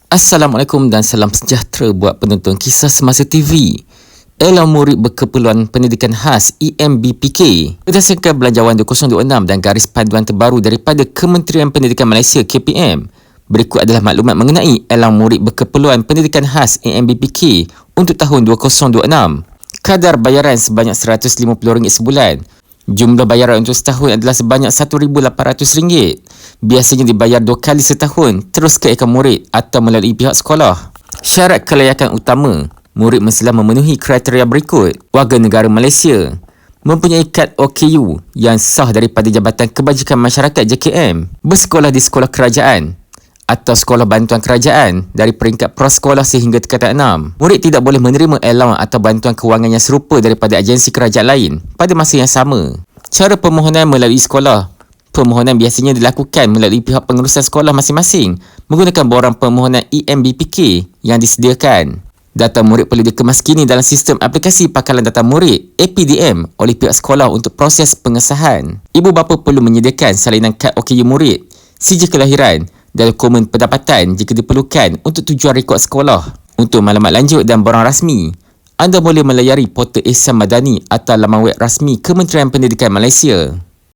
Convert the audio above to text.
Assalamualaikum dan salam sejahtera buat penonton Kisah Semasa TV. Elang murid berkeperluan pendidikan khas EMBPK. Berdasarkan Belanjawan 2026 dan garis panduan terbaru daripada Kementerian Pendidikan Malaysia KPM, berikut adalah maklumat mengenai elang murid berkeperluan pendidikan khas EMBPK untuk tahun 2026. Kadar bayaran sebanyak RM150 sebulan. Jumlah bayaran untuk setahun adalah sebanyak RM1,800. Biasanya dibayar 2 kali setahun, terus ke akaun murid atau melalui pihak sekolah. Syarat kelayakan utama, murid mestilah memenuhi kriteria berikut. Warga negara Malaysia, mempunyai kad OKU yang sah daripada Jabatan Kebajikan Masyarakat JKM, bersekolah di sekolah kerajaan atau sekolah bantuan kerajaan dari peringkat prasekolah sehingga tingkatan 6. Murid tidak boleh menerima allowance atau bantuan kewangan yang serupa daripada agensi kerajaan lain pada masa yang sama. Cara permohonan melalui sekolah. Permohonan biasanya dilakukan melalui pihak pengurusan sekolah masing-masing menggunakan borang permohonan EMBPK yang disediakan. Data murid perlu dikemaskini dalam sistem aplikasi pakalan data murid APDM oleh pihak sekolah untuk proses pengesahan. Ibu bapa perlu menyediakan salinan kad OKU murid, sijil kelahiran dan dokumen pendapatan jika diperlukan untuk tujuan rekod sekolah. Untuk maklumat lanjut dan borang rasmi, anda boleh melayari portal Ihsan Madani atau laman web rasmi Kementerian Pendidikan Malaysia.